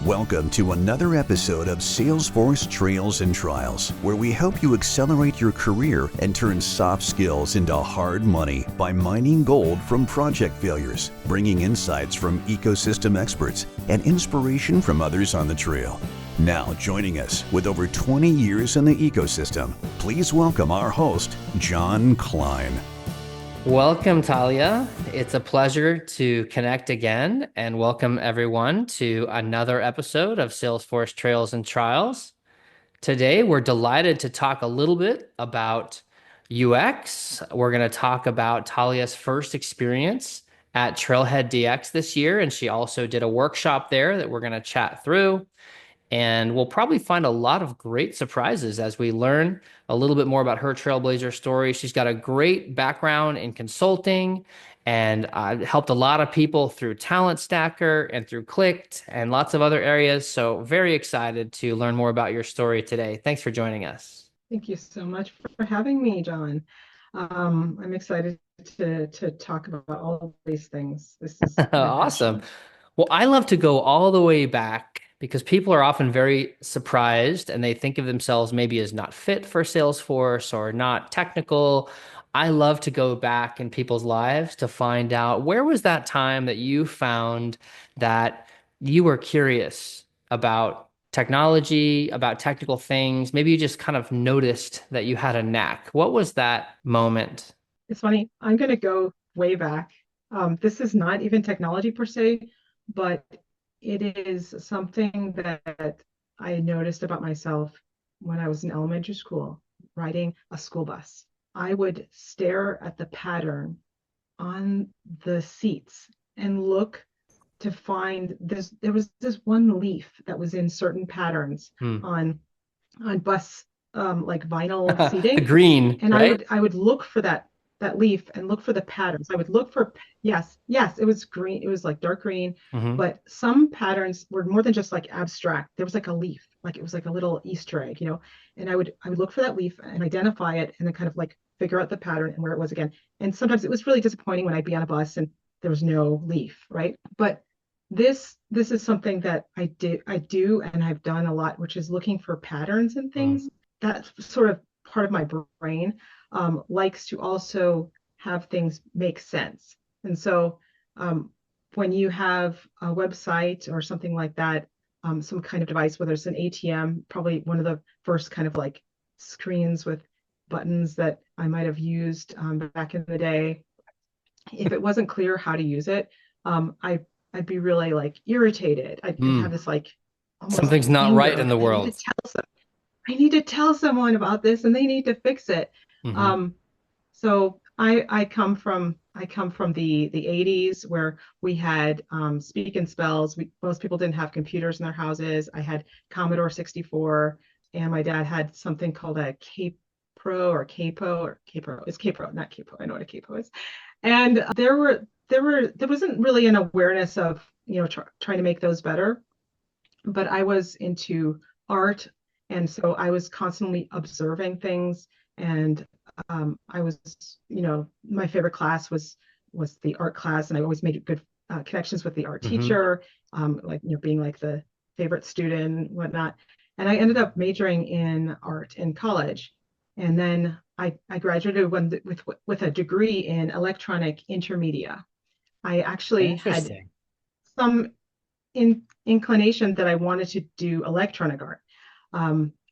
Welcome to another episode of Salesforce Trails and Trials, where we help you accelerate your career and turn soft skills into hard money by mining gold from project failures, bringing insights from ecosystem experts and inspiration from others on the trail. Now joining us with over 20 years in the ecosystem, please welcome our host, John Klein. Welcome, Talia. It's a pleasure to connect again and welcome everyone to another episode of Salesforce Trails and Trials. Today, we're delighted to talk a little bit about UX. We're going to talk about Talia's first experience at Trailhead DX this year, and she also did a workshop there that we're going to chat through. And we'll probably find a lot of great surprises as we learn a little bit more about her trailblazer story. She's got a great background in consulting and helped a lot of people through Talent Stacker and through Clicked and lots of other areas. So very excited to learn more about your story today. Thanks for joining us. Thank you so much for having me, John. I'm excited to talk about all of these things. This is Awesome. Well, I love to go all the way back because people are often very surprised and they think of themselves maybe as not fit for Salesforce or not technical. I love to go back in people's lives to find out where was that time that you found that you were curious about technology, about technical things. Maybe you just kind of noticed that you had a knack. What was that moment? It's funny. I'm going to go way back. This is not even technology per se, but it is something that I noticed about myself when I was in elementary school, riding a school bus. I would stare at the pattern on the seats and look to find this. There was this one leaf that was in certain patterns on bus like vinyl seating. The green, and right? I would look for that leaf and look for the patterns. I would look for, yes, it was green. It was like dark green, but some patterns were more than just like abstract. There was like a leaf, like it was like a little Easter egg, and I would look for that leaf and identify it and then kind of like figure out the pattern and where it was again. And sometimes it was really disappointing when I'd be on a bus and there was no leaf, right? But this is something that I do and I've done a lot, which is looking for patterns and things. That's sort of part of my brain. Likes to also have things make sense. And so when you have a website or something like that, some kind of device, whether it's an ATM, probably one of the first kind of like screens with buttons that I might have used back in the day, if it wasn't clear how to use it, I'd be really like irritated. I'd have this like something's not right in the world. I need to tell someone about this and they need to fix it. So I come from the 80s where we had speak and spells. Most people didn't have computers in their houses. I had Commodore 64 and my dad had something called a K-Pro or K-Po or K-Pro. It's K-Pro, not K-Po. I know what a K-Po is. And there wasn't really an awareness of, trying to make those better, but I was into art. And so I was constantly observing things. And I was, my favorite class was the art class. And I always made good connections with the art teacher, being like the favorite student, whatnot. And I ended up majoring in art in college. And then I graduated with a degree in electronic intermedia. I actually had some inclination that I wanted to do electronic art.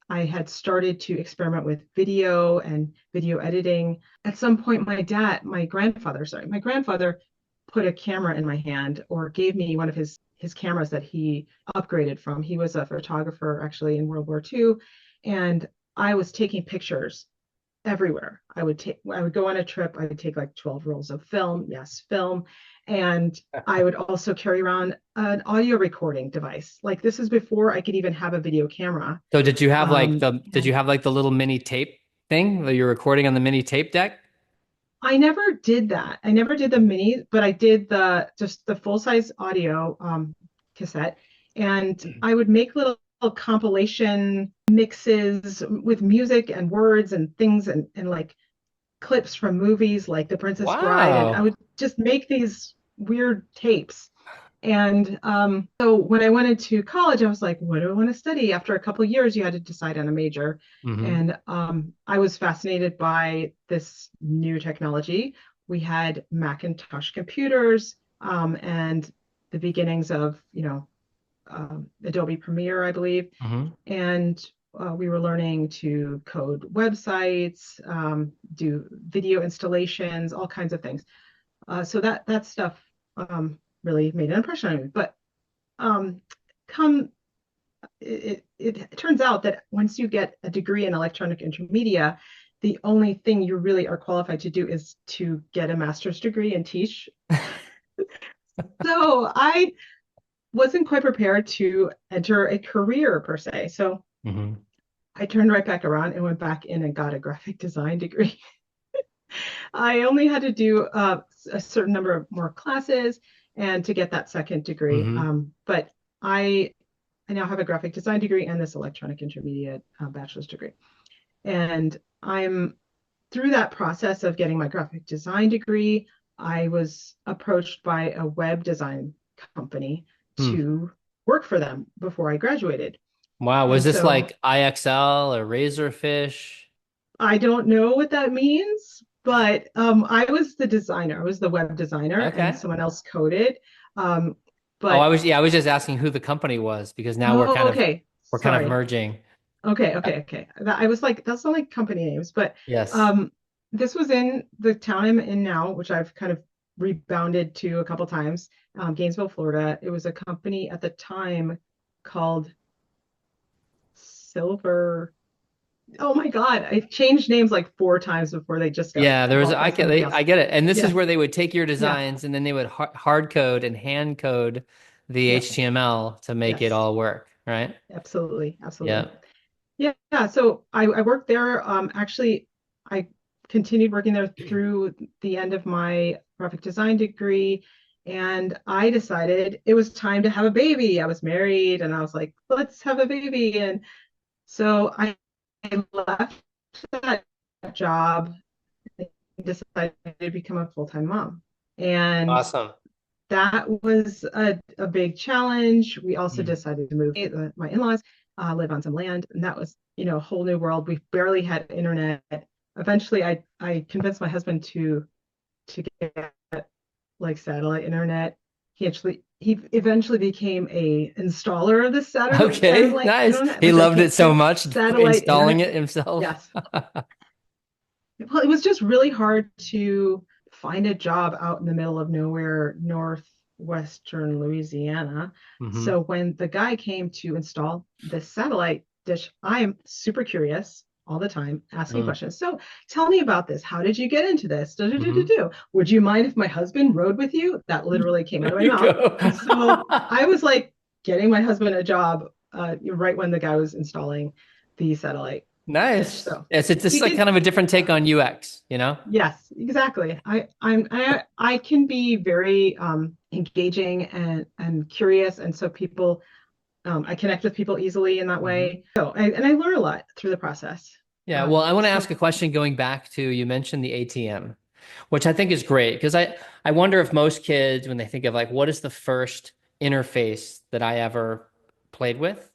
I had started to experiment with video and video editing. At some point, my grandfather put a camera in my hand or gave me one of his cameras that he upgraded from. He was a photographer actually in World War II. And I was taking pictures everywhere. I would go on a trip. I would take like 12 rolls of film. Yes, film. And I would also carry around an audio recording device. Like this is before I could even have a video camera. So did you have the little mini tape thing that you're recording on the mini tape deck? I never did that. I never did the mini, but I did just the full-size audio cassette. And I would make little compilation mixes with music and words and things and like clips from movies like The Princess Bride. And I would just make these weird tapes And so when I went into college, I was like, what do I want to study? After a couple of years, you had to decide on a major. Mm-hmm. And I was fascinated by this new technology. We had Macintosh computers and the beginnings of, Adobe Premiere, I believe. Mm-hmm. And we were learning to code websites, do video installations, all kinds of things. So that stuff really made an impression on me. But um, come it turns out that once you get a degree in electronic intermedia, the only thing you really are qualified to do is to get a master's degree and teach. So I wasn't quite prepared to enter a career per se. So Mm-hmm. I turned right back around and went back in and got a graphic design degree. I only had to do a certain number of more classes and to get that second degree. Mm-hmm. But I now have a graphic design degree and this electronic intermediate bachelor's degree. And I'm through that process of getting my graphic design degree, I was approached by a web design company Hmm. to work for them before I graduated. Wow. Was And this so like IXL or Razorfish? I don't know what that means, but I was the designer. I was the web designer, and Okay. someone else coded. Um, Oh, but I was just asking who the company was because now oh, okay, we're kind of sorry. merging. Okay. I was like, that's not like company names, but Yes. um, this was in the town I'm in now, which I've kind of rebounded to a couple times, Gainesville, Florida. It was a company at the time called Silver. Oh my God, I changed names like four times before they just got Yeah, there was bought by somebody else. I get it. And this is Yes, where they would take your yes, designs and then they would hard code and hand code the yep, HTML to make it yes, all work, right? absolutely, Yeah. absolutely. Yeah. So I worked there. Actually, I continued working there through the end of my graphic design degree. And I decided it was time to have a baby. I was married and I was like, let's have a baby. And so I left that job and decided to become a full-time mom. And Awesome. that was a big challenge. We also Mm. decided to move. My in-laws live on some land, and that was, a whole new world. We barely had internet. Eventually, I convinced my husband to get like satellite internet. He eventually became a installer of the Okay, satellite nice. internet. He Was like, loved hey, it so much, satellite installing internet. it himself. Yes. Well, it was just really hard to find a job out in the middle of nowhere, northwestern Louisiana. Hmm. So when the guy came to install this satellite dish, I am super curious all the time, asking Mm. questions. So tell me about this. How did you get into this? Hmm. Would you mind if my husband rode with you? That literally came out There of my you mouth. go. And so I was like getting my husband a job right when the guy was installing the satellite dish. Nice. So Yes, it's he just like did. kind of a different take on UX, you know? Yes, exactly. I can be very engaging and curious, and so people I connect with people easily in that Hmm. way. So and I learn a lot through the process. Yeah, well, I want to ask So a question going back to you mentioned the ATM, which I think is great because I wonder if most kids when they think of like what is the first interface that I ever played with,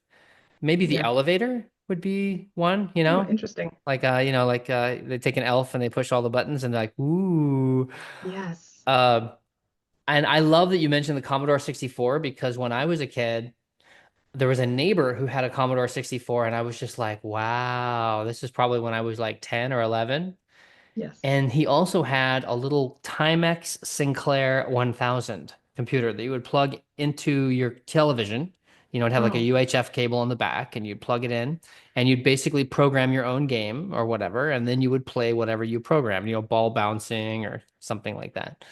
maybe the yeah. elevator would be one, Ooh, interesting. like they take an elf and they push all the buttons and they're like, ooh. Yes. Uh, and I love that you mentioned the Commodore 64 because when I was a kid, there was a neighbor who had a Commodore 64 and I was just like, wow, this is probably when I was like 10 or 11. Yes. And he also had a little Timex Sinclair 1000 computer that you would plug into your television. It'd have like a Oh, UHF cable on the back, and you'd plug it in, and you'd basically program your own game or whatever, and then you would play whatever you programmed, ball bouncing or something like that.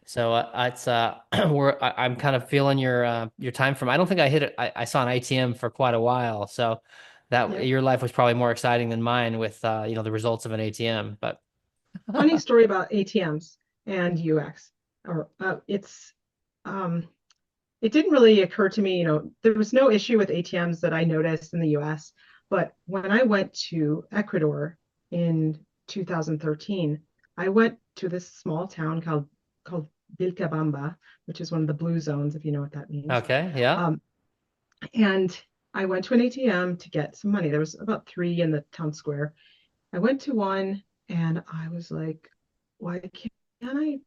So it's I'm kind of feeling your time from. I don't think I hit it. I saw an ITM for quite a while, so that yep. your life was probably more exciting than mine with the results of an ATM, but. Funny story about ATMs and UX. Or um it didn't really occur to me, there was no issue with ATMs that I noticed in the US. But when I went to Ecuador in 2013, I went to this small town called Vilcabamba, which is one of the blue zones, if you know what that means. Okay. Yeah. Um, and I went to an ATM to get some money. There was about three in the town square. I went to one and I was like, why can't I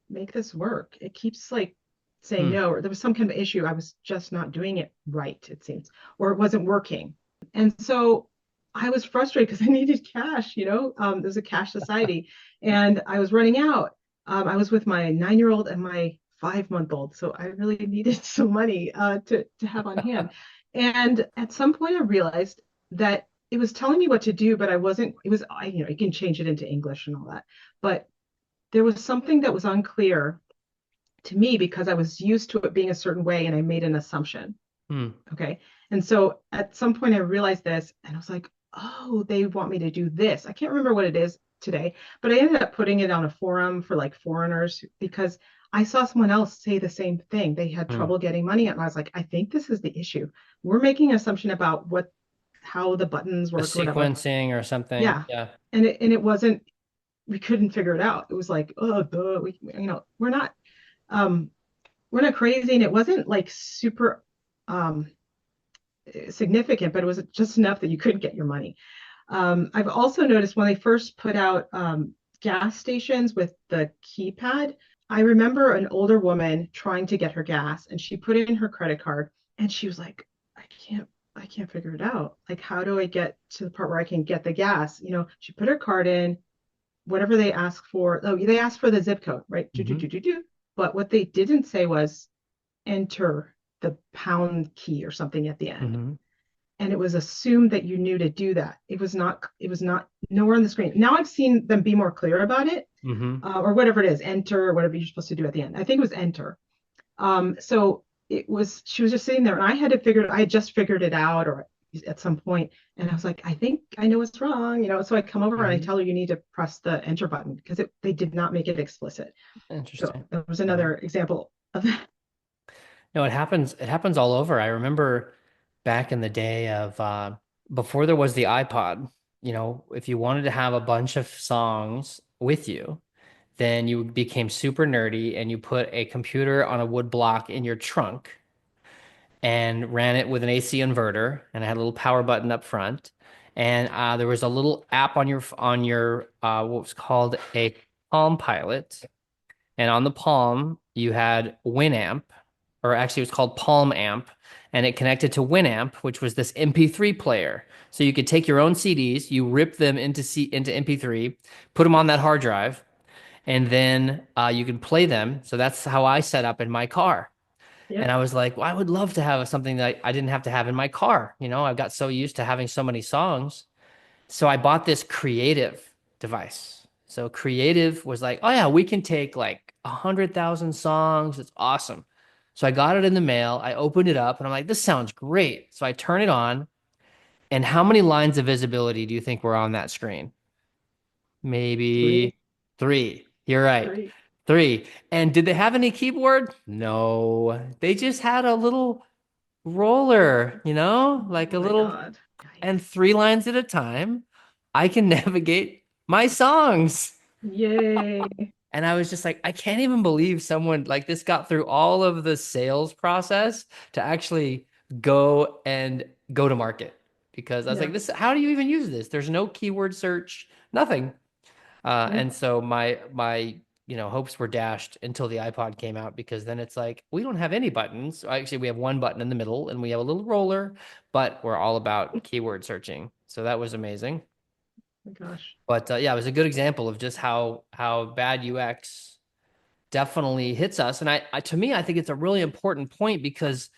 make this work? It keeps like saying Hmm. no, or there was some kind of issue. I was just not doing it right, it seems, or it wasn't working. And so I was frustrated because I needed cash, there's a cash society and I was running out. I was with my 9-year-old and my 5-month old. So I really needed some money to have on hand. And at some point I realized that it was telling me what to do, but I wasn't, it was, you can change it into English and all that. But there was something that was unclear to me because I was used to it being a certain way and I made an assumption. Hmm. Okay. And so at some point I realized this and I was like, oh, they want me to do this. I can't remember what it is today, but I ended up putting it on a forum for like foreigners because I saw someone else say the same thing. They had Hmm. trouble getting money. And I was like, I think this is the issue. We're making an assumption about how the buttons The work or whatever. sequencing or something. Yeah. Yeah. And it wasn't, we couldn't figure it out. It was like, oh, duh, um, we're not crazy. And it wasn't like super, um, significant, but it was just enough that you couldn't get your money. I've also noticed when they first put out gas stations with the keypad, I remember an older woman trying to get her gas and she put in her credit card and she was like, I can't figure it out. Like, how do I get to the part where I can get the gas? She put her card in, whatever they ask for. Oh, they asked for the zip code, right? Do, do, Hmm. do, do, do. But what they didn't say was enter the pound key or something at the end, Hmm. and it was assumed that you knew to do that. It was not nowhere on the screen. Now I've seen them be more clear about it, Hmm. or whatever it is, enter, or whatever you're supposed to do at the end. I think it was enter. So she was just sitting there and I had just figured it out or at some point, and I was like, I think I know what's wrong, so I come over and I Hmm. tell her you need to press the enter button because they did not make it explicit. So Interesting. that was Yeah. another example of that. No, it happens. It happens all over. I remember back in the day of before there was the iPod, if you wanted to have a bunch of songs with you, then you became super nerdy and you put a computer on a wood block in your trunk and ran it with an AC inverter and it had a little power button up front. And there was a little app on your what was called a Palm Pilot. And on the Palm, you had Winamp, or actually it was called Palm Amp, and it connected to Winamp, which was this MP3 player. So you could take your own CDs, you rip them into MP3, put them on that Yes. hard drive, and then you could play them. So that's how I set up in my car. And Yep. I was like, well, I would love to have something that I didn't have to have in my car. I got so used to having so many songs. So I bought this creative device. So creative was like, oh yeah, we can take like 100,000 songs. It's awesome. So I got it in the mail. I opened it up and I'm like, this sounds great. So I turn it on. And how many lines of visibility do you think were on that screen? Maybe Three. three. You're right. Three. Three. And did they have any keyboard? No. They just had a little roller, Oh like a my little, God. and Yikes. 3 lines at a time, I can navigate my songs. Yay. And I was just like, I can't even believe someone like this got through all of the sales process to actually go to market. Because I was like, Yeah. this, how do you even use this? There's no keyword search, nothing. Yeah. And so my hopes were dashed until the iPod came out because then it's like we don't have any buttons. Actually, we have one button in the middle and we have a little roller, but we're all about keyword searching. So that was amazing. Oh my gosh. But yeah, it was a good example of just how bad UX definitely hits us. And to me, I think it's a really important point because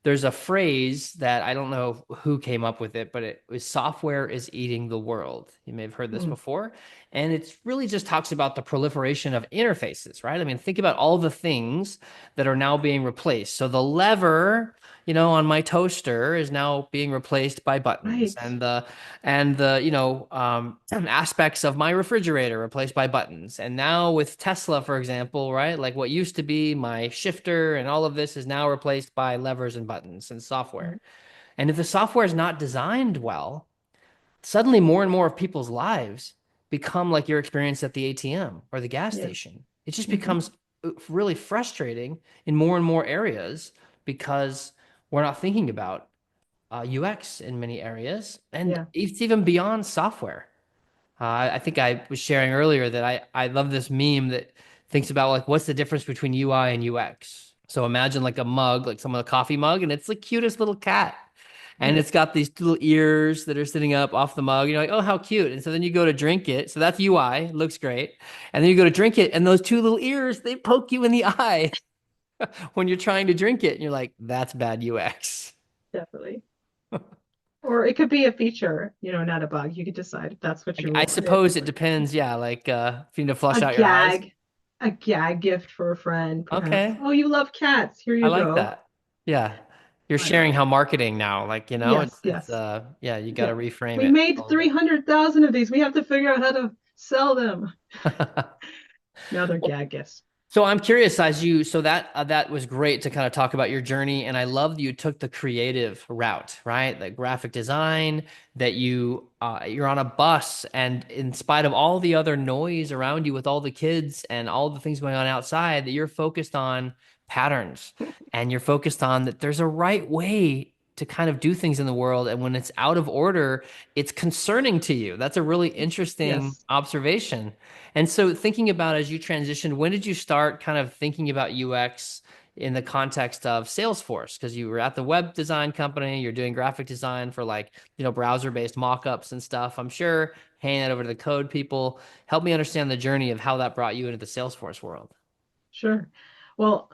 there's a phrase that I don't know who came up with it, but it was software is eating the world. You may have heard this Mm, before. And it's really just talks about the proliferation of interfaces, right? I mean, think about all the things that are now being replaced. So the lever, on my toaster is now being replaced by buttons right. and the aspects of my refrigerator replaced by buttons. And now with Tesla, for example, right? Like what used to be my shifter and all of this is now replaced by levers and buttons and software. Mhm. And if the software is not designed well, suddenly more and more of people's lives become like your experience at the ATM or the gas Yeah. station. It just Hmm. becomes really frustrating in more and more areas because we're not thinking about UX in many areas, and Yeah. it's even beyond software. I think I was sharing earlier that I love this meme that thinks about like what's the difference between UI and UX. So imagine like a mug, like some of the coffee mug, and it's the cutest little cat. And Right. it's got these little ears that are sitting up off the mug. You're like, oh, how cute. And so then you go to drink it. So that's UI, looks great. And then you go to drink it, and those two little ears, they poke you in the eye when you're trying to drink it. And you're like, that's bad UX. Definitely. Or it could be a feature, not a bug. You could decide if that's what you I wanted. suppose it depends. Yeah, like if you need to A flush out your eyes. gag, a gag gift for a friend, perhaps. Okay. Oh, you love cats. Here I you like go. that. Yeah. You're I sharing know. how marketing now, like, Yes, it's yes. yeah, you got to Yeah. reframe We it made a little 300,000 of these. We have to figure out how to sell them. bit. Now they're Well, gag gifts. so I'm curious so that was great to kind of talk about your journey, and I love that you took the creative route, right? The graphic design, that you're on a bus, and in spite of all the other noise around you with all the kids and all the things going on outside, that you're focused on patterns, and you're focused on that there's a right way to kind of do things in the world, and when it's out of order, it's concerning to you. That's a really interesting Yes. observation. And so thinking about as you transitioned, when did you start kind of thinking about UX in the context of Salesforce? Because you were at the web design company, you're doing graphic design for like, browser-based mockups and stuff. I'm sure handing that over to the code people. Help me understand the journey of how that brought you into the Salesforce world. Sure. Well,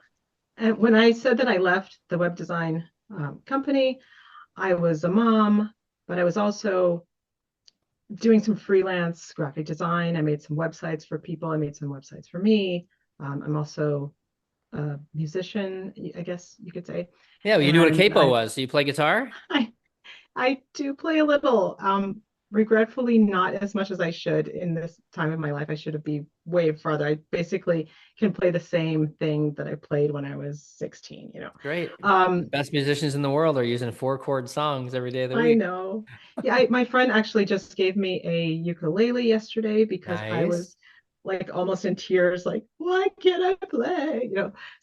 when I said that I left the web design company, I was a mom, but I was also doing some freelance graphic design. I made some websites for people. I made some websites for me. I'm also a musician, I guess you could say. Yeah, well, you knew what a And capo was. So you play guitar? I, I do play a little. Regretfully, not as much as I should in this time of my life. I should have been way farther. I basically can play the same thing that I played when I was 16. Great. The Um, best musicians in the world are using 4-chord songs every day of the I week. know. Yeah, my friend actually just gave me a ukulele yesterday because I Nice. was like almost in tears, like, why can't I play?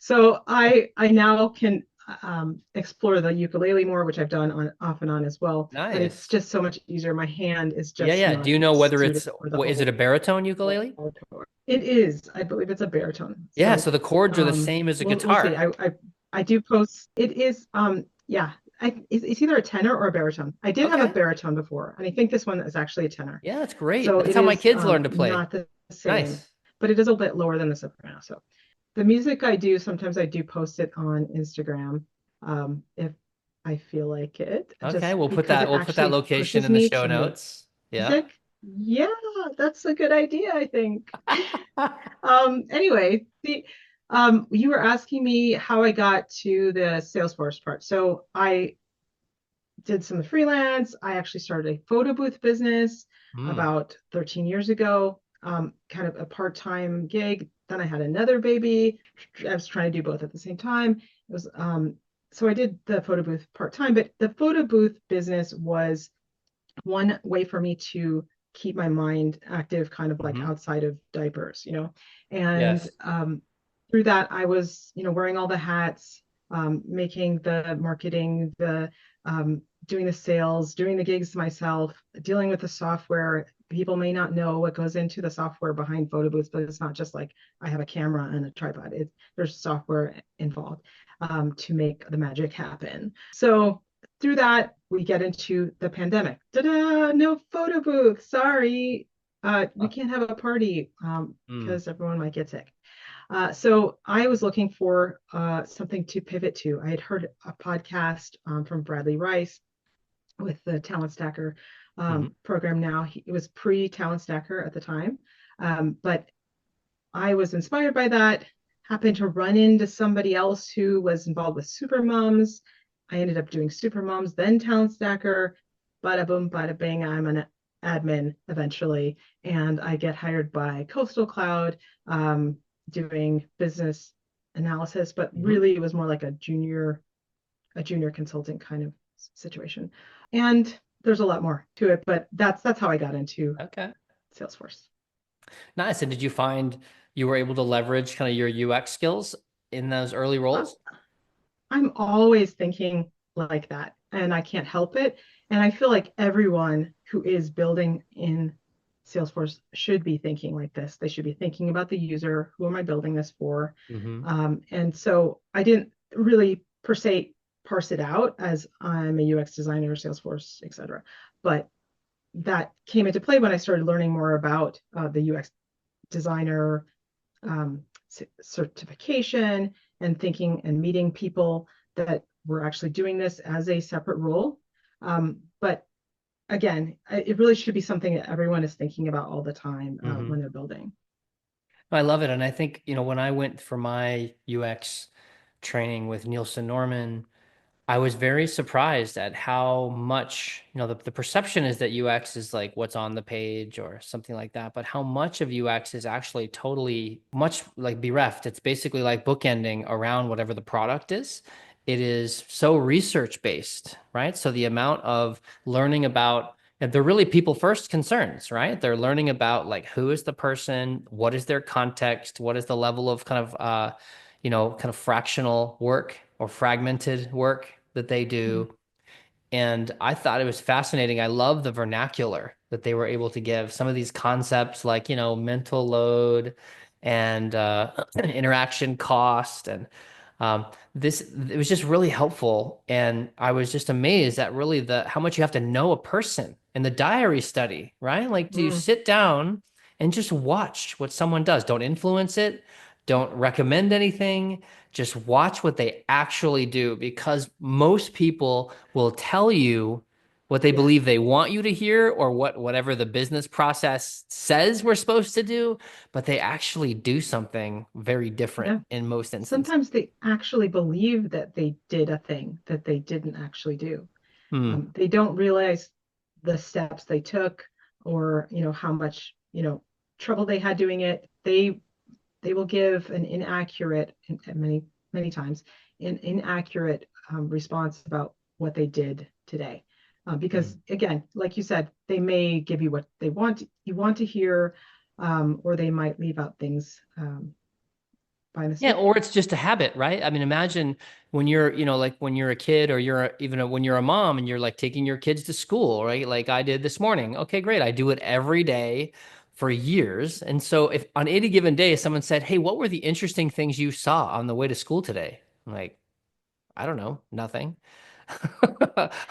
So I now can explore the ukulele more, which I've done on off and on as well. But it's Nice. just so much easier. My hand is Yeah, just yeah. Do not you know whether suited it's, for the is it a whole baritone ukulele? It is. I believe it's a baritone. Yeah, So so the chords are the same as a we'll see. guitar. I do post. It is yeah. It's either a tenor or a baritone. I did have a Okay. baritone before, and I think this one is actually a tenor. Yeah, that's great. So That's it how my is kids learn to play. not the same, Nice. but it is a little bit lower than the soprano. So the music I do, sometimes I do post it on Instagram if I feel like it, Okay, just because it we'll put that actually location pushes in the me show to make notes. Yeah. music. Yeah, that's a good idea, I think. Anyway, you were asking me how I got to the Salesforce part. So I did some freelance. I actually started a photo booth business Hmm. about 13 years ago, kind of a part-time gig. Then I had another baby. I was trying to do both at the same time. It was so I did the photo booth part-time, but the photo booth business was one way for me to keep my mind active, kind of like Hmm. outside of diapers. And Yes. through that, I was, wearing all the hats, making the marketing, the doing the sales, doing the gigs myself, dealing with the software. People may not know what goes into the software behind photo booths, but it's not just like I have a camera and a tripod. There's software involved to make the magic happen. So through that, we get into the pandemic. Ta-da! No photo booth. Sorry. We can't have a party Mm. because everyone might get sick. So I was looking for something to pivot to. I had heard a podcast from Bradley Rice with the Talent Stacker Hmm. program now. It was pre-Talent Stacker at the time. But I was inspired by that, happened to run into somebody else who was involved with Supermums. I ended up doing Supermums, then Talent Stacker. Bada boom, bada bing. I'm an admin eventually, and I get hired by Coastal Cloud doing business analysis, but Hmm. really it was more like a junior consulting kind of situation. And there's a lot more to it, but that's how I got into Okay. Salesforce. Nice. And did you find you were able to leverage kind of your UX skills in those early Uh, roles? I'm always thinking like that, and I can't help it. And I feel like everyone who is building in Salesforce should be thinking like this. They should be thinking about the user. Who am I building this for? Mm-hmm. And so I didn't really per se parse it out as I'm a UX designer, Salesforce, etc. But that came into play when I started learning more about the UX designer um, certification and thinking and meeting people that were actually doing this as a separate role. But again, it really should be something that everyone is thinking about all the time Mm-hmm. when they're building. I love it. And I think, when I went for my UX training with Nielsen Norman, I was very surprised at how much, the perception is that UX is like what's on the page or something like that, but how much of UX is actually totally much like bereft. It's basically like bookending around whatever the product is. It is so research based, right? So the amount of learning about, and they're really people first concerns, right? They're learning about like who is the person, what is their context, what is the level of kind of kind of fractional work or fragmented work that they Mm-hmm. do. And I thought it was fascinating. I love the vernacular that they were able to give. Some of these concepts like, mental load and interaction cost. And it was just really helpful. And I was just amazed at really how much you have to know a person in the diary study, right? Like, do you Mm, sit down and just watch what someone does? Don't influence it. Don't recommend anything. Just watch what they actually do because most people will tell you what they yes. believe they want you to hear or whatever the business process says we're supposed to do, but they actually do something very different Yeah. in most instances. Sometimes they actually believe that they did a thing that they didn't actually do. Hmm. They don't realize the steps they took or, how much, trouble they had doing it. They will give an inaccurate, many, many times, an inaccurate response about what they did today. Because Hmm. again, like you said, they may give you what you want to hear, or they might leave out things by Yeah, mistake. or it's just a habit, right? I mean, imagine when you're, like when you're a kid or when you're a mom and you're like taking your kids to school, right? Like I did this morning. Okay, great. I do it every day for years. And so if on any given day someone said, "Hey, what were the interesting things you saw on the way to school today?" I'm like, I don't know, nothing.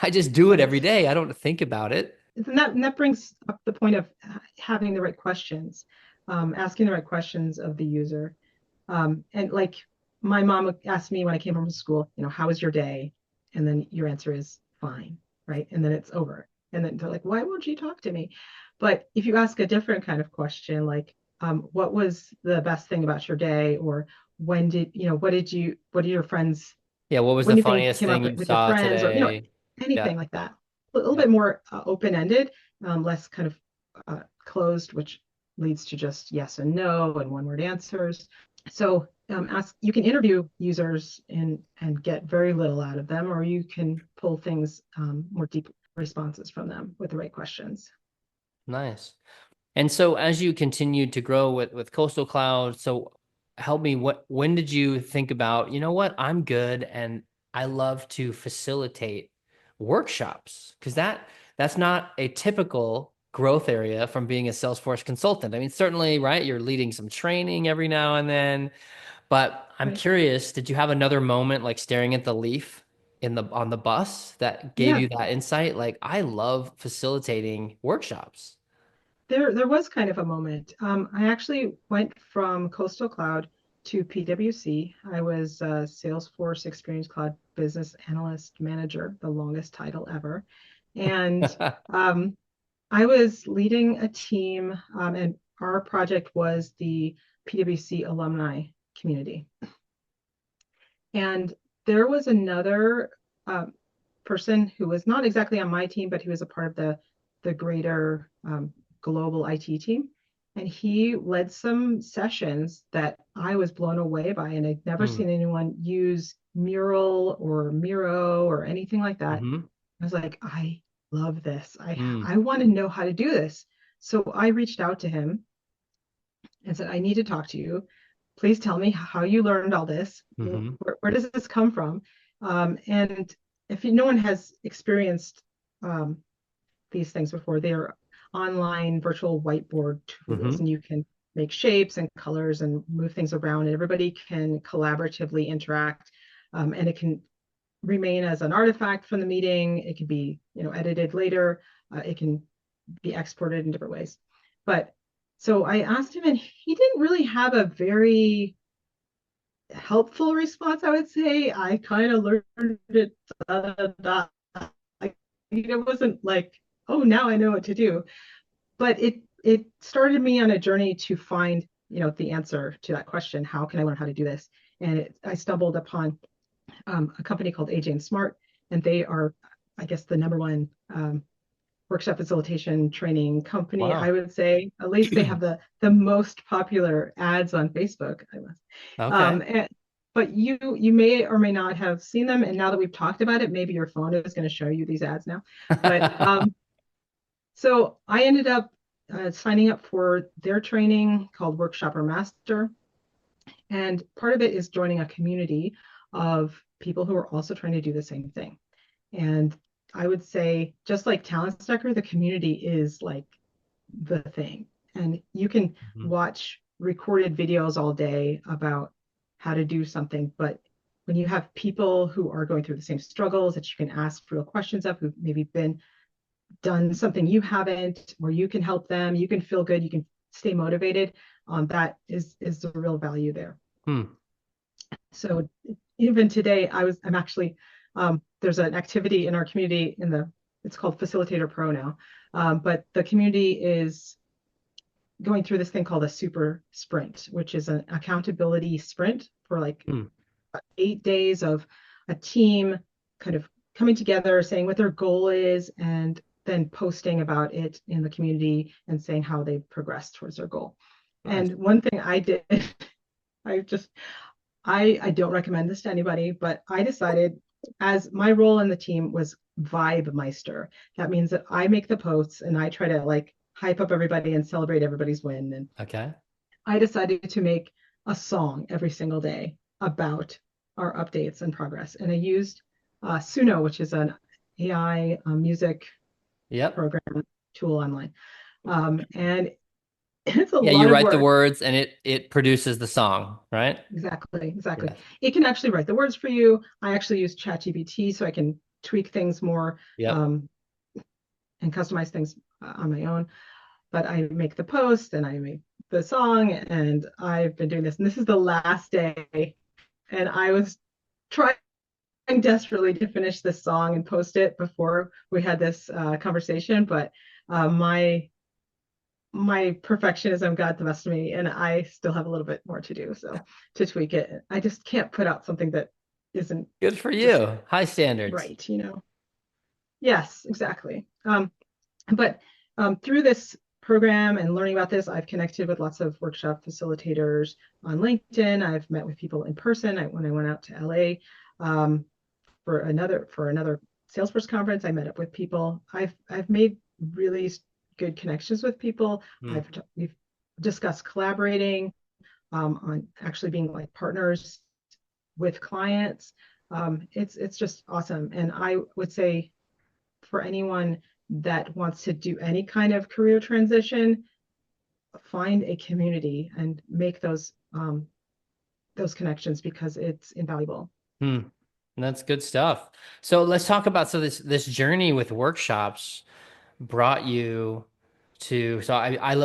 I just do it every Right. day. I don't think about it. And that brings up the point of having the right questions, asking the right questions of the user. And like my mom asked me when I came home from school, how was your day? And then your answer is fine, right? And then it's over. And then they're like, why won't you talk to me? But if you ask a different kind of question, like, what was the best thing about your day? Or what did your friends, Yeah, what was what the do you think funniest came up thing with, you your saw friends or, today? Yeah. anything like that? A little Yep. bit more open-ended, less kind of closed, which leads to just yes and no and one-word answers. So you can interview users and get very little out of them, or you can pull things more deep responses from them with the right questions. Nice. And so as you continued to grow with Coastal Cloud, so help me, when did you think about, you know what, I'm good and I love to facilitate workshops? Because that's not a typical growth area from being a Salesforce consultant. I mean, certainly, right, you're leading some training every now and then, but I'm Right? curious, did you have another moment like staring at the leaf on the bus that gave Yeah, you that insight? Like, I love facilitating workshops. there was kind of a moment. I actually went from Coastal Cloud to PwC. I was a Salesforce Experience Cloud Business Analyst Manager, the longest title ever. And um, I was leading a team, and our project was the PwC alumni community. And there was another person who was not exactly on my team, but he was a part of the greater global IT team. And he led some sessions that I was blown away by, and I'd never Hmm. seen anyone use Mural or Miro or anything like that. Hmm. I was like, I love this. I Mm. I want to know how to do this. So I reached out to him and said, I need to talk to you. Please tell me how you learned all this. Mm-hmm. Where does this come from? And if no one has experienced these things before, they're online virtual whiteboard tools, Mm-hmm. and you can make shapes and colors and move things around, and everybody can collaboratively interact. And it can remain as an artifact from the meeting. It can be, edited later. It can be exported in different ways. But so I asked him, and he didn't really have a very helpful response, I would say. I kind of learned it. Like, it wasn't like, oh, now I know what to do. But it started me on a journey to find, the answer to that question. How can I learn how to do this? And I stumbled upon a company called AJ and Smart, and they are, I guess, the number one workshop facilitation training company, I Wow. would say. At least they have the most popular ads on Facebook, I must. Okay. But you may or may not have seen them, and now that we've talked about it, maybe your phone is going to show you these ads now. But so I ended up signing up for their training called Workshopper Master, and part of it is joining a community of people who are also trying to do the same thing. And I would say, just like Talent Stacker, the community is like the thing. And you can Mhm. watch recorded videos all day about how to do something, but when you have people who are going through the same struggles that you can ask real questions of, who've maybe done something you haven't, where you can help them, you can feel good, you can stay motivated. That is the real value there. Hmm. So even today, I'm actually, there's an activity in our community it's called Facilitator Pro now. But the community is going through this thing called a super sprint, which is an accountability sprint for like Hmm. 8 days of a team kind of coming together, saying what their goal is, and then posting about it in the community and saying how they progressed towards their goal. Nice. And one thing I did, I just I don't recommend this to anybody, but I decided, as my role in the team was vibe meister. That means that I make the posts and I try to like hype up everybody and celebrate everybody's win. And Okay. I decided to make a song every single day about our updates and progress. And I used Suno, which is an AI music Yep. program tool online. And it's a Yeah, you lot of write the work. words and it produces the song, right? Exactly. Yes. It can actually write the words for you. I actually use ChatGPT so I can tweak things more, Yep. um, and customize things on my own. But I make the post and I make the song, and I've been doing this. And this is the last day, and I was trying desperately to finish this song and post it before we had this conversation. But my perfectionism got the best of me, and I still have a little bit more to do. So to tweak it, I just can't put out something that isn't Good for just you. High standards. right. Yes, exactly. But through this program and learning about this, I've connected with lots of workshop facilitators on LinkedIn. I've met with people in person. When I went out to LA for another Salesforce conference, I met up with people. I've made really good connections with people. Hmm. We've discussed collaborating on actually being like partners with clients. It's just awesome. And I would say, for anyone that wants to do any kind of career transition, find a community and make those connections, because it's invaluable. Hmm. That's good stuff. So let's talk about this journey with workshops brought you to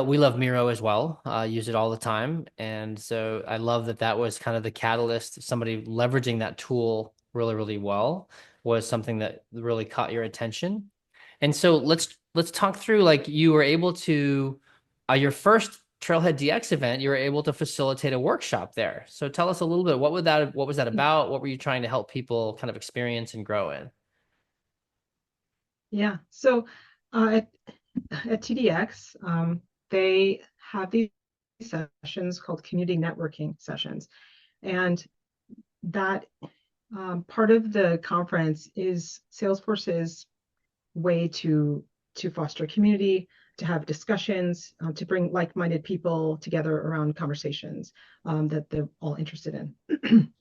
we love Miro as well. Use it all the time, and so I love that was kind of the catalyst. Somebody leveraging that tool really well was something that really caught your attention. And so let's talk through, like, you were able to your first Trailhead DX event, you were able to facilitate a workshop there. So tell us a little bit, what was that about? What were you trying to help people kind of experience and grow in? Yeah. So at TDX, they have these sessions called community networking sessions. And that part of the conference is Salesforce's way to foster community, to have discussions, to bring like-minded people together around conversations that they're all interested in.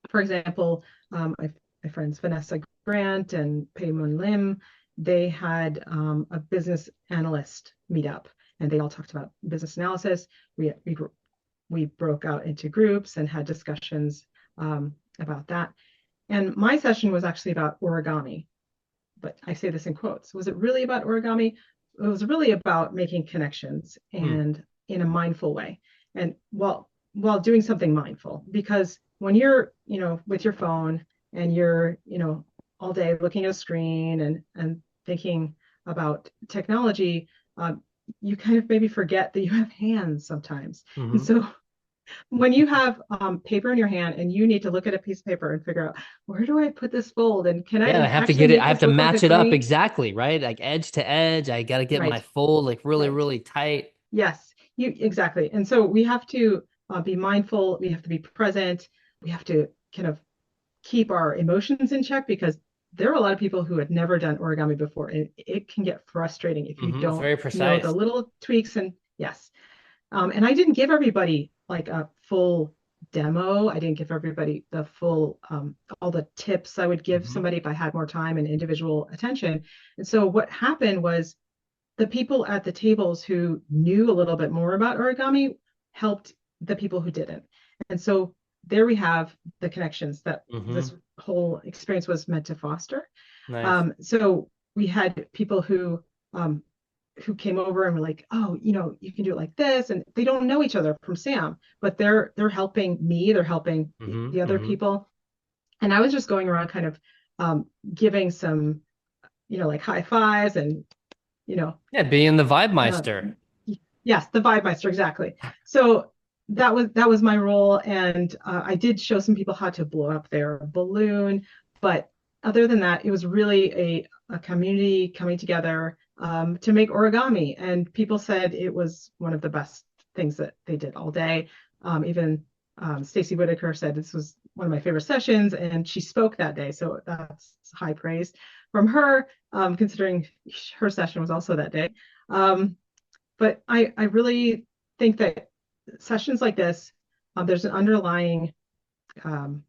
For example, my friends Vanessa Grant and Pei Mun Lim, they had a business analyst meetup, and they all talked about business analysis. We broke out into groups and had discussions about that. And my session was actually about origami, but I say this in quotes. Was it really about origami? It was really about making connections and in a mindful way. And while doing something mindful, because when you're, with your phone and you're, all day looking at a screen and thinking about technology, you kind of maybe forget that you have hands sometimes. And so when you have paper in your hand and you need to look at a piece of paper and figure out, where do I put this fold, and can I Yeah, I have to actually get it. make I have this to look like a match it up green? exactly, right? Like edge to edge. I got to get my Right, fold like really, right. really tight. Yes, you exactly. And so we have to be mindful. We have to be present. We have to kind of keep our emotions in check, because there are a lot of people who had never done origami before, and it can get frustrating if you It's don't very know the precise. little tweaks. And yes, and I didn't give everybody like a full demo. I didn't give everybody the full all the tips I would give somebody if I had more time and individual attention. And so what happened was, the people at the tables who knew a little bit more about origami helped the people who didn't. And so there we have the connections that this whole experience was meant to foster. Nice. So we had people who came over and were like, oh, you can do it like this, and they don't know each other from Sam, but they're helping me, they're helping the other people. And I was just going around kind of giving some, like high fives and you know Yeah, being the vibe uh, meister. yes, the vibe meister, exactly. So that was my role, and I did show some people how to blow up their balloon. But other than that, it was really a community coming together to make origami, and people said it was one of the best things that they did all day. Even Stacy Whitaker said this was one of my favorite sessions, and she spoke that day, so that's high praise from her, considering her session was also that day. Um, but I really think that sessions like this, there's an underlying um,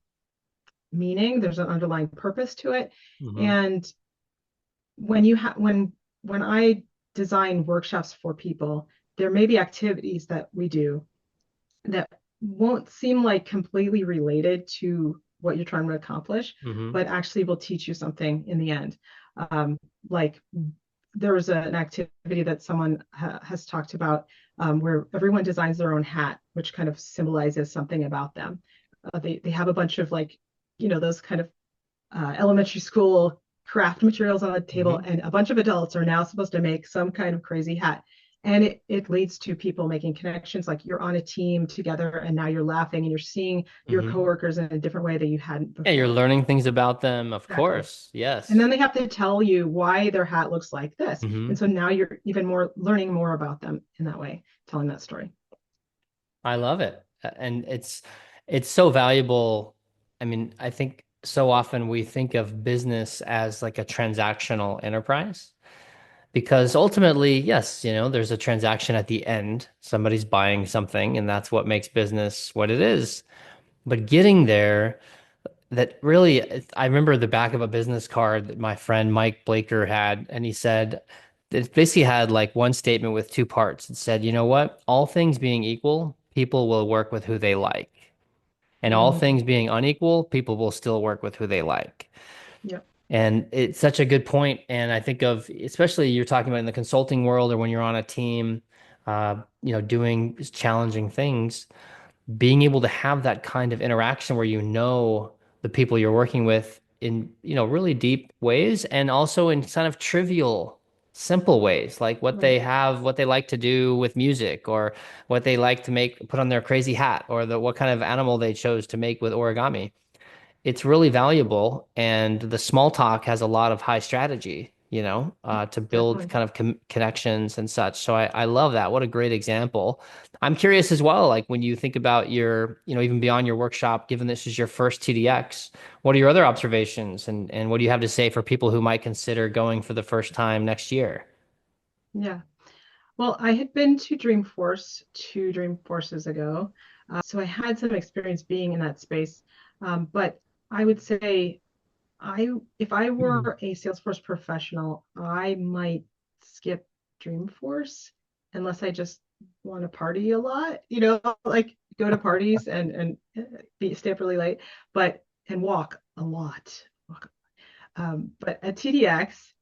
meaning, there's an underlying purpose to it. And when I design workshops for people, there may be activities that we do that won't seem like completely related to what you're trying to accomplish, but actually will teach you something in the end. Like there was an activity that someone has talked about, where everyone designs their own hat, which kind of symbolizes something about them. They have a bunch of like, those kind of elementary school craft materials on the table, and a bunch of adults are now supposed to make some kind of crazy hat. And it leads to people making connections, like you're on a team together and now you're laughing and you're seeing your coworkers in a different way that you hadn't Yeah, you're before. learning things about them, of Exactly. course. And Yes. then they have to tell you why their hat looks like this. And so now you're even more learning more about them in that way, telling that story. I love it. And it's so valuable. I mean, I think so often we think of business as like a transactional enterprise because ultimately, yes, there's a transaction at the end. Somebody's buying something and that's what makes business what it is. But getting there, that really, I remember the back of a business card that my friend Mike Blaker had, and he said, it basically had like one statement with two parts. It said, you know what? All things being equal, people will work with who they like. And all Mm, things being unequal, people will still work with who they like. yep. And it's such a good point. And I think of, especially you're talking about in the consulting world or when you're on a team, doing challenging things, being able to have that kind of interaction where the people you're working with in really deep ways and also in kind of trivial simple ways like Right. what they like to do with music or what they like to make put on their crazy hat or what kind of animal they chose to make with origami. It's really valuable and the small talk has a lot of high strategy, to build Definitely. kind of connections and such. So I love that. What a great example. I'm curious as well, like when you think about even beyond your workshop, given this is your first TDX, what are your other observations and what do you have to say for people who might consider going for the first time next year? Yeah. Well, I had been to Dreamforce 2 Dreamforces ago, so I had some experience being in that space. But I would say if I were Mhm. a Salesforce professional, I might skip Dreamforce unless I just want to party a lot, like go to parties and stay up really late, but and walk a lot. But at TDX,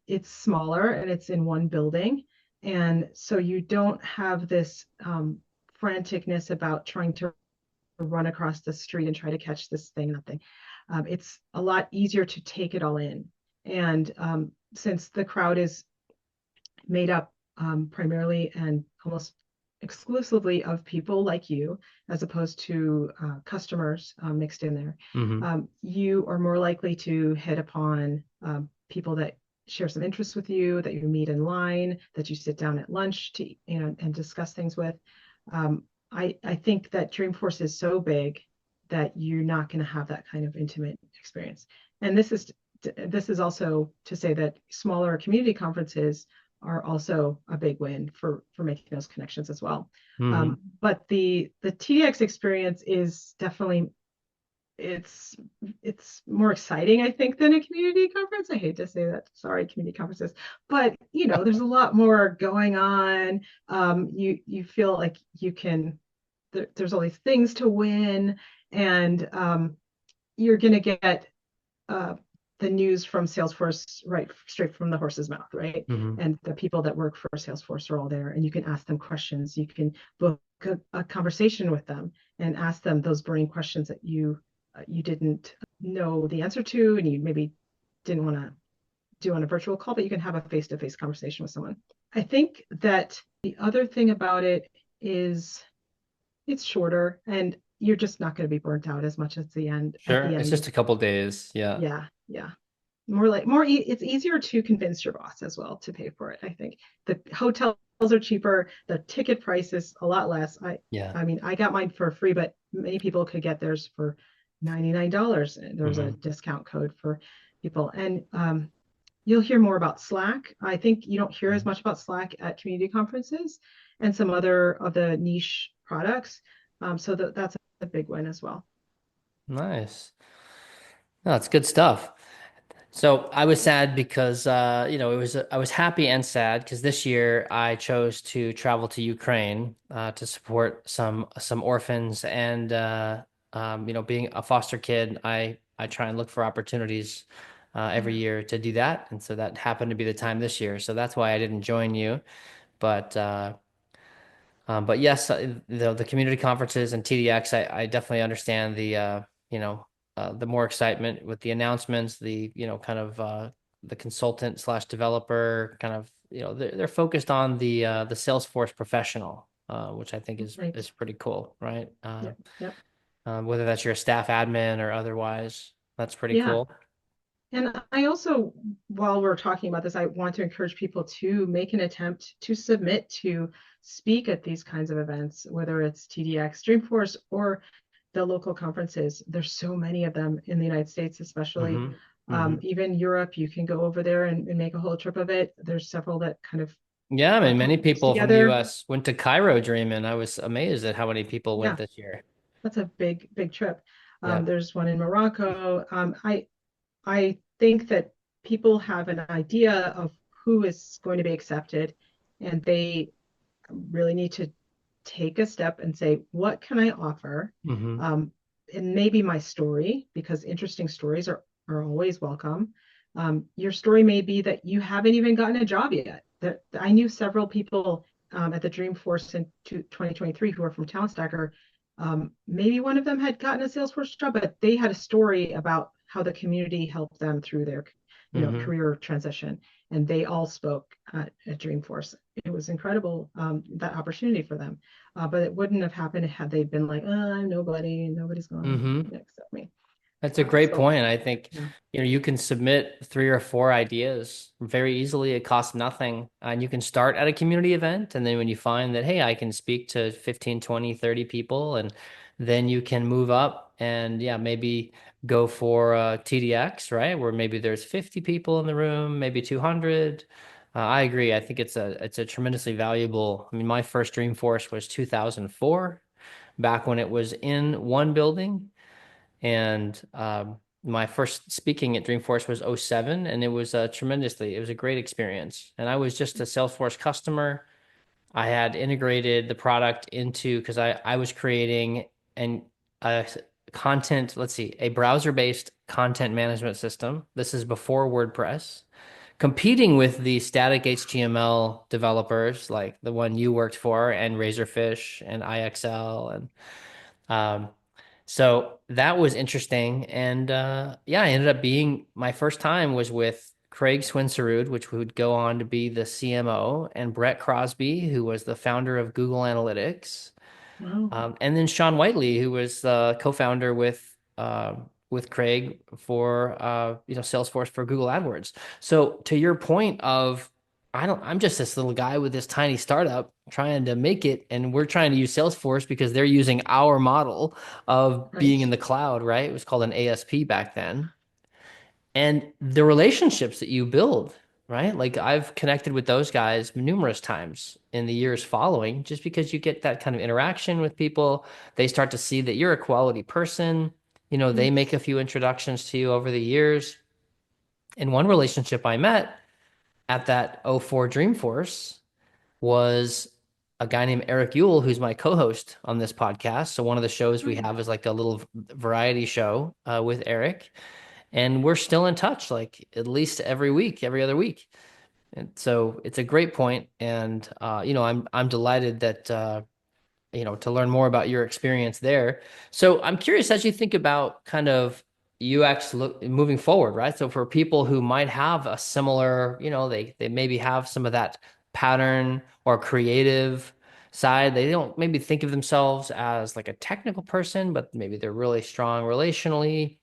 it's smaller and it's in one building. And so you don't have this franticness about trying to run across the street and try to catch this thing, nothing. It's a lot easier to take it all in. And since the crowd is made up primarily and almost exclusively of people like you, as opposed to customers mixed in there, Hmm. you are more likely to hit upon people that share some interests with you, that you meet in line, that you sit down at lunch to and discuss things with. Um, I think that Dreamforce is so big that you're not going to have that kind of intimate experience. And this is also to say that smaller community conferences are also a big win for making those connections as well. Hmm. But the TDX experience is definitely it's it's more exciting, I think, than a community conference. I hate to say that. Sorry, community conferences, but there's a lot more going on. You feel like you can. There's all these things to win, and you're gonna get uh, the news from Salesforce right straight from the horse's mouth, right? Hmm. And the people that work for Salesforce are all there, and you can ask them questions. You can book a conversation with them and ask them those burning questions that you didn't know the answer to, and you maybe didn't want to do on a virtual call, but you can have a face-to-face conversation with someone. I think that the other thing about it is it's shorter and you're just not going to be burnt out as much as the end at Sure. the It's end. just a couple days. Yeah. Yeah, yeah. It's easier to convince your boss as well to pay for it. I think the hotels are cheaper, the ticket price is a lot less. i Yeah. i mean, I got mine for free, but many people could get theirs for $99. There's a Hmm. discount code for people. And you'll hear more about Slack. I think you don't hear as much about Slack at community conferences and some other of the niche products. So that's a big win as well. Nice. No, that's good stuff. So I was sad because I was happy and sad because this year I chose to travel to Ukraine to support some orphans and being a foster kid, I try and look for opportunities every Yeah. year to do that, and so that happened to be the time this year. So that's why I didn't join you, but but yes, the community conferences and TDX, I definitely understand the more excitement with the announcements, kind of the consultant slash developer kind of, they're focused on the Salesforce professional, which I think Right. is pretty cool, right? Yep. Yep. Whether that's your staff admin or otherwise, that's pretty Yeah. cool. And I also, while we're talking about this, I want to encourage people to make an attempt to submit to speak at these kinds of events, whether it's TDX, Dreamforce, or the local conferences. There's so many of them in the United States, especially. Hmm. Hmm. Even Europe, you can go over there and make a whole trip of it. There's several that kind of Yeah, I mean, put many groups people from the together. US went to Cairo dreaming. I was amazed at how many people went Yeah, this year. that's a big, big trip. Yeah. There's one in Morocco. I think that people have an idea of who is going to be accepted, and they really need to take a step and say, what can I offer? Hmm. Um, and maybe my story, because interesting stories are always welcome. Your story may be that you haven't even gotten a job yet. That I knew several people at the Dreamforce in 2023 who are from Talent Stacker. Maybe one of them had gotten a Salesforce job, but they had a story about how the community helped them through their, Hmm. career transition, and they all spoke at Dreamforce. It was incredible, that opportunity for them, but it wouldn't have happened had they been like, I'm nobody, nobody's going Hmm. to accept me. That's a great So point. I think, yeah, you can submit 3 or 4 ideas very easily. It costs nothing. And you can start at a community event. And then when you find that, hey, I can speak to 15, 20, 30 people, and then you can move up and yeah, maybe go for TDX, right? Where maybe there's 50 people in the room, maybe 200. I agree. I think it's a tremendously valuable. I mean, my first Dreamforce was 2004, back when it was in one building, and my first speaking at Dreamforce was '07, and it was it was a great experience. And I was just a Salesforce customer. I had integrated the product into because I was creating an a content, let's see, a browser-based content management system. This is before WordPress, competing with the static HTML developers like the one you worked for and Razorfish and IXL and um, so that was interesting. And yeah, I ended up being my first time was with Craig Swinserud, which would go on to be the CMO, and Brett Crosby, who was the founder of Google Analytics. Wow. And then Sean Whiteley, who was the co-founder with Craig for Salesforce for Google AdWords. So to your point of I'm just this little guy with this tiny startup trying to make it, and we're trying to use Salesforce because they're using our model of being in Right. the cloud, right? It was called an ASP back then. And the relationships that you build, right? Like I've connected with those guys numerous times in the years following, just because you get that kind of interaction with people. They start to see that you're a quality person. They make a Yes. few introductions to you over the years. And one relationship I met at that '04 Dreamforce was a guy named Eric Yule, who's my co-host on this podcast. So one of the shows we Oh, have is like a little variety show with Eric, and we're still in touch, like at least every week, every other week. And so it's a great point, and I'm delighted that to learn more about your experience there. So I'm curious as you think about kind of UX moving forward, right? So for people who might have a similar, they maybe have some of that pattern or creative side. They don't maybe think of themselves as like a technical person, but maybe they're really strong relationally.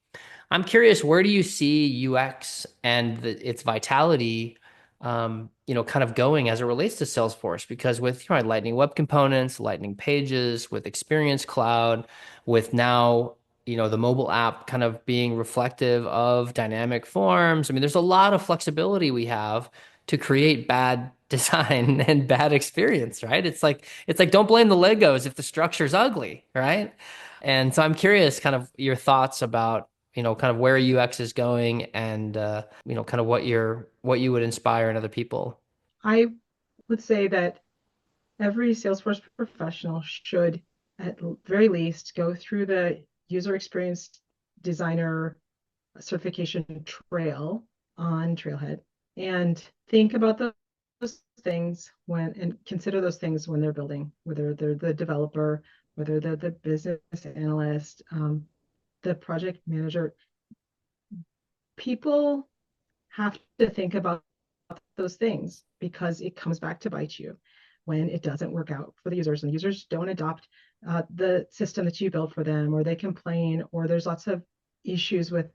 I'm curious, where do you see UX and its vitality, kind of going as it relates to Salesforce? Because with Lightning Web Components, Lightning Pages, with Experience Cloud, with now, the mobile app kind of being reflective of dynamic forms. I mean, there's a lot of flexibility we have to create bad design and bad experience, right? It's like don't blame the Legos if the structure's ugly, right? And so I'm curious kind of your thoughts about kind of where UX is going and kind of what you would inspire in other people. I would say that every Salesforce professional should, at very least, go through the user experience designer certification trail on Trailhead and think about those things and consider those things when they're building, whether they're the developer, whether they're the business analyst, the project manager. People have to think about those things because it comes back to bite you when it doesn't work out for the users, and the users don't adopt the system that you built for them, or they complain, or there's lots of issues with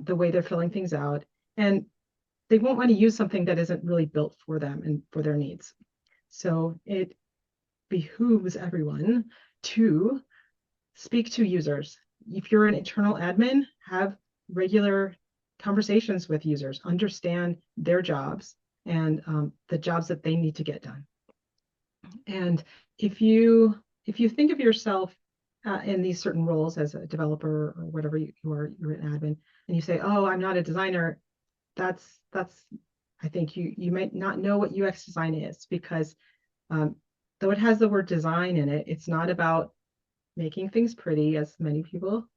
the way they're filling things out, and they won't want to use something that isn't really built for them and for their needs. So it behooves everyone to speak to users. If you're an internal admin, have regular conversations with users, understand their jobs and the jobs that they need to get done. And if you think of yourself in these certain roles as a developer or whatever you're an admin, and you say, "Oh, I'm not a designer," that's I think you might not know what UX design is, because though it has the word design in it, it's not about making things pretty, as many people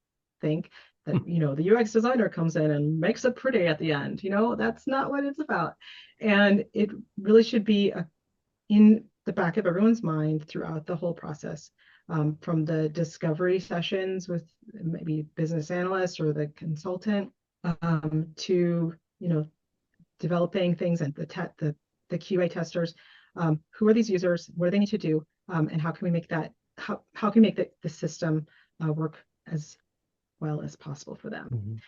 think that, the UX designer comes in and makes it pretty at the end. That's not what it's about. And it really should be in the back of everyone's mind throughout the whole process, from the discovery sessions with maybe business analyst or the consultant, to, developing things and the QA testers. Who are these users? What do they need to do? And how can we make that how can we make the system work as well as possible for them? Mhm.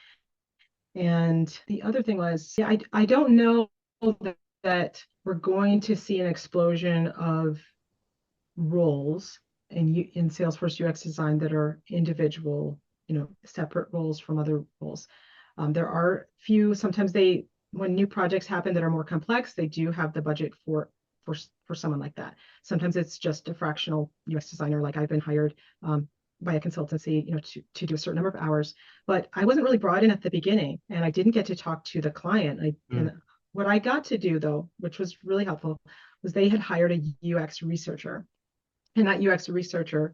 And the other thing was, yeah, I don't know that we're going to see an explosion of roles in Salesforce UX design that are individual, separate roles from other roles. There are few, sometimes they when new projects happen that are more complex, they do have the budget for someone like that. Sometimes it's just a fractional UX designer, like I've been hired by a consultancy, to do a certain number of hours. But I wasn't really brought in at the beginning, and I didn't get to talk to the client. And what I got to do, though, which was really helpful, was they had hired a UX researcher, and that UX researcher,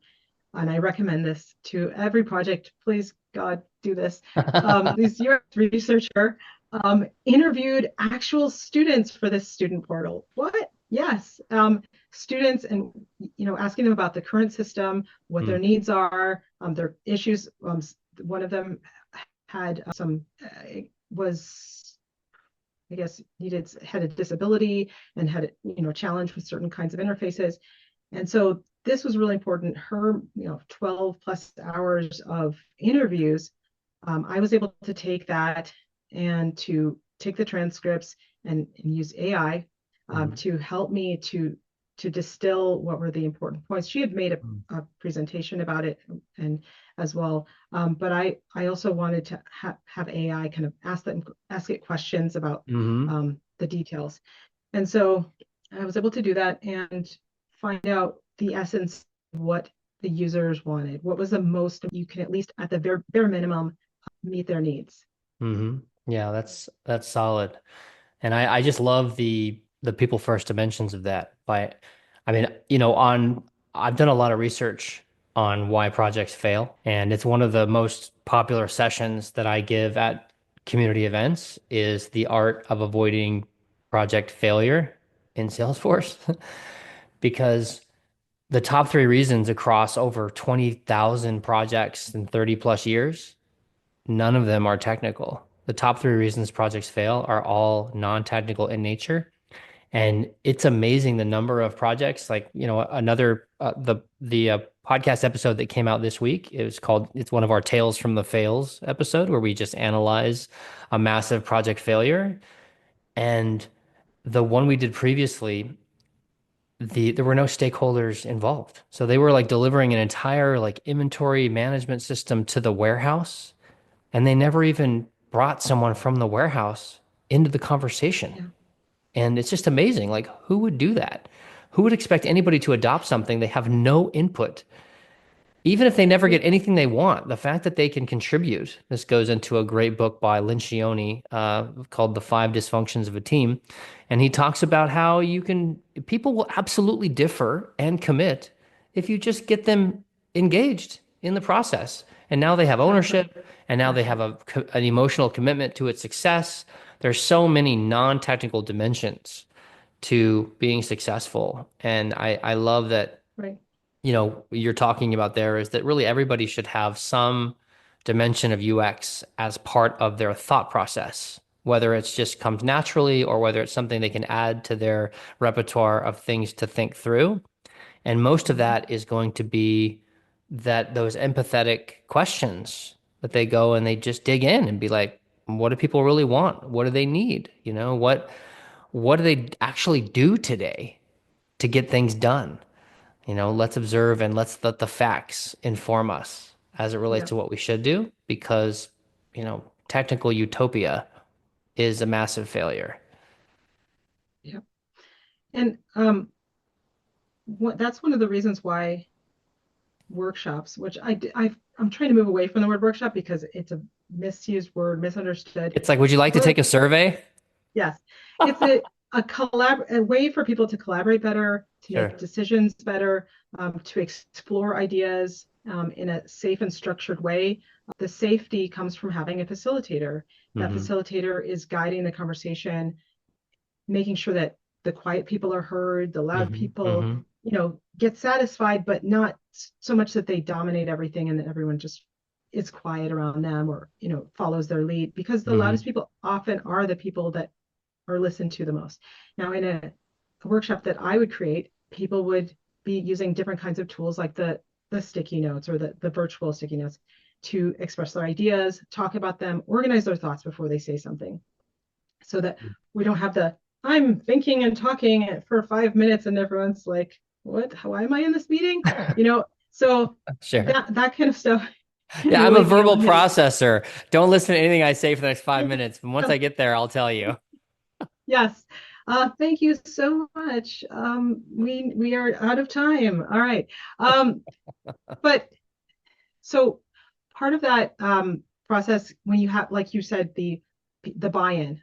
and I recommend this to every project, please God do this. This UX researcher interviewed actual students for this student portal. What? Yes, students, and asking them about the current system, what their needs are, their issues. One of them had was, I guess, had a disability and had challenge with certain kinds of interfaces. And so this was really important. Her 12 plus hours of interviews, I was able to take that and to take the transcripts and use AI to help me to distill what were the important points. She had made a presentation about it and as well, but I also wanted to have AI kind of ask it questions about the details. And so I was able to do that and find out the essence of what the users wanted. What was the most you can, at least at the bare minimum, meet their needs. Yeah, that's solid. And I just love the people first dimensions of that. I mean, I've done a lot of research on why projects fail, and it's one of the most popular sessions that I give at community events is the art of avoiding project failure in Salesforce. Because the top three reasons across over 20,000 projects in 30 plus years, none of them are technical. The top three reasons projects fail are all non-technical in nature. And it's amazing the number of projects, like, another, the podcast episode that came out this week, it's one of our Tales from the Fails episode where we just analyze a massive project failure. And the one we did previously, there were no stakeholders involved. So they were like delivering an entire like inventory management system to the warehouse, and they never even brought someone from the warehouse into the conversation. Yeah. And it's just amazing. Like, who would do that? Who would expect anybody to adopt something they have no input? Even if they never get anything they want, the fact that they can contribute. This goes into a great book by Lencioni called The Five Dysfunctions of a Team. And he talks about how people will absolutely differ and commit if you just get them engaged in the process. And now they have ownership, and now they have an emotional commitment to its success. There's so many non-technical dimensions to being successful. And I love that. Right. You're talking about there is that really everybody should have some dimension of UX as part of their thought process, whether it's just comes naturally or whether it's something they can add to their repertoire of things to think through. And most of that is going to be those empathetic questions that they go and they just dig in and be like, what do people really want? What do they need? What do they actually do today to get things done? Let's observe and let's let the facts inform us as it relates to what we should do, because, technical utopia is a massive failure. Yeah. And that's one of the reasons why workshops, which I'm trying to move away from the word workshop because it's a misused word, misunderstood. It's like, would you like to take a survey? Yes. It's a way for people to collaborate better, to make decisions better, to explore ideas in a safe and structured way. The safety comes from having a facilitator. That facilitator is guiding the conversation, making sure that the quiet people are heard, the loud people, get satisfied, but not so much that they dominate everything and that everyone just is quiet around them or, follows their lead, because the loudest people often are the people that are listened to the most. Now, in a workshop that I would create, people would be using different kinds of tools like the sticky notes or the virtual sticky notes to express their ideas, talk about them, organize their thoughts before they say something, so that we don't have I'm thinking and talking for 5 minutes and everyone's like, what? Why am I in this meeting? So that kind of stuff. Yeah, I'm a verbal processor. Don't listen to anything I say for the next 5 minutes. But once I get there, I'll tell you. Yes. Thank you so much. We are out of time. All right. But so part of that process, when you have, like you said, the buy-in,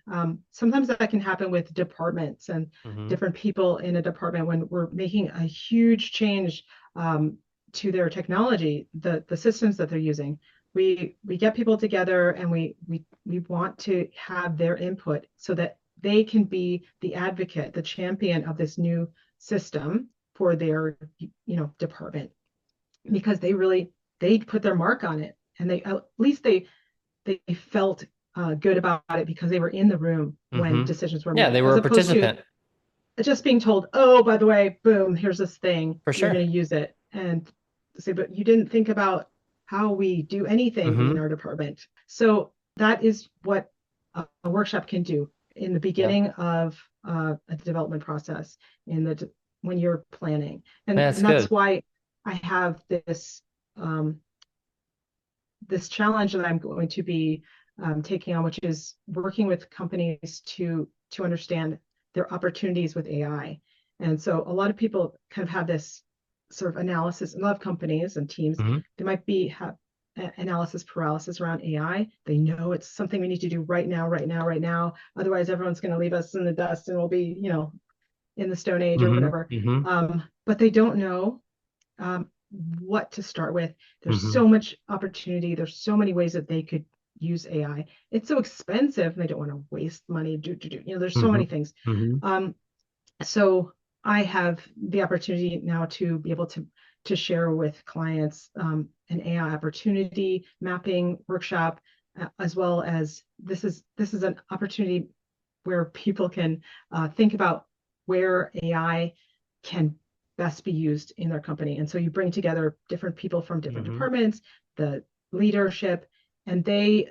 sometimes that can happen with departments and Mm-hmm. different people in a department when we're making a huge change to their technology, the systems that they're using. We get people together and we want to have their input so that they can be the advocate, the champion of this new system for their department, because they put their mark on it, and they at least they felt good about it because they were in the room when Mm-hmm. decisions were Yeah, made, they were as a opposed to participant just being told, oh, by the way, boom, here's this thing, for you're sure. going to use it, and say, but you didn't think about how we do anything in Mm-hmm. our department. So that is what a workshop can do in the Yeah, beginning of a development process, when you're planning, that's and that's good. why I have um, this challenge that I'm going to be taking on, which is working with companies to understand their opportunities with AI. And so a lot of people kind of have this sort of analysis. A lot of companies and teams, Mm-hmm. they might have analysis paralysis around AI. They know it's something we need to do right now, right now, right now. Otherwise, everyone's going to leave us in the dust, and we'll be, in the Stone Age or Mm-hmm. whatever. Mm-hmm. But they don't know um, what to start with. There's Mm-hmm. so much opportunity. There's so many ways that they could use AI. It's so expensive, and they don't want to waste money. There's so Mm-hmm. many things. Mm-hmm. So I have the opportunity now to be able to share with clients an AI opportunity mapping workshop, as well as this is an opportunity where people can think about where AI can best be used in their company. And so you bring together different people from different Mm-hmm. departments, the leadership, and they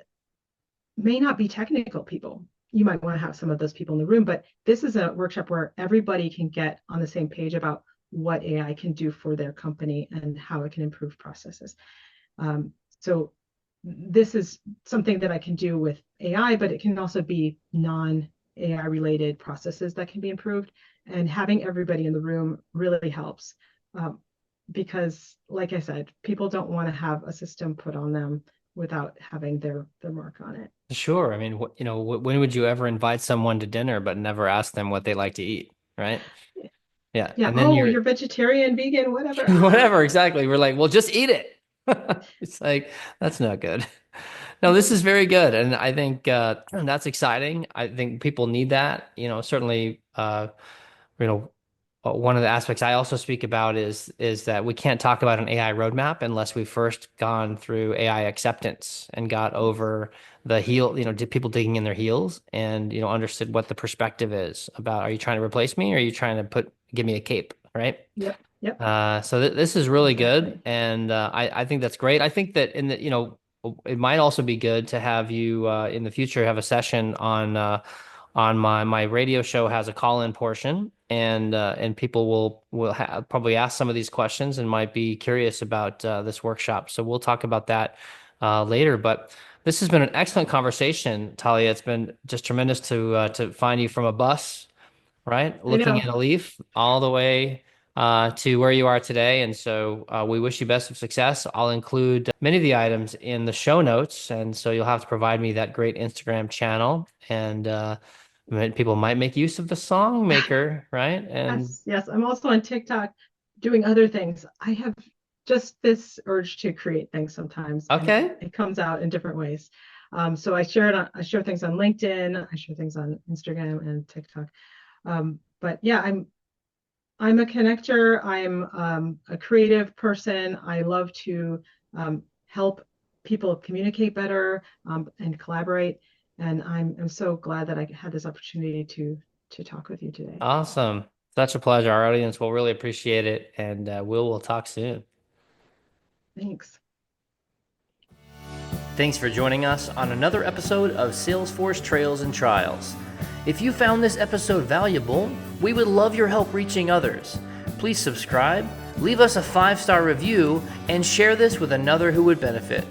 may not be technical people. You might want to have some of those people in the room, but this is a workshop where everybody can get on the same page about what AI can do for their company and how it can improve processes. So this is something that I can do with AI, but it can also be non-AI related processes that can be improved. And having everybody in the room really helps, because, like I said, people don't want to have a system put on them without having their mark on it. Sure. I mean, when would you ever invite someone to dinner but never ask them what they like to eat, right? Yeah. Yeah. And then Oh, you're you're vegetarian, vegan, whatever. whatever, exactly. We're like, well, just eat it. It's like, that's not good. No, this is very good. And I think that's exciting. I think people need that. Certainly, you know, one of the aspects I also speak about is that we can't talk about an AI roadmap unless we've first gone through AI acceptance and got Yes. over the heel, did people digging in their heels and, understood what the perspective is about, are you trying to replace me or are you trying to give me a cape, right? Yep. Yep. So this is really good, Exactly. and I think that's great. I think that it might also be good to have you in the future have a session on my radio show has a call-in portion, and people will probably ask some of these questions and might be curious about this workshop. So we'll talk about that later. But this has been an excellent conversation, Talia. It's been just tremendous to find you from a bus, right? I Looking know. at a leaf all the way to where you are today. And so we wish you best of success. I'll include many of the items in the show notes. And so you'll have to provide me that great Instagram channel. And people might make use of the song maker, right? And Yes. Yes. I'm also on TikTok doing other things. I have just this urge to create things sometimes, and it, okay. it comes out in different ways. So I share things on LinkedIn, I share things on Instagram and TikTok. But yeah, I'm a connector. I'm a creative person. I love to help people communicate better and collaborate. And I'm so glad that I had this opportunity to talk with you today. Awesome. Such a pleasure. Our audience will really appreciate it. And we'll talk soon. Thanks. Thanks for joining us on another episode of Salesforce Trails and Trials. If you found this episode valuable, we would love your help reaching others. Please subscribe, leave us a 5-star review, and share this with another who would benefit.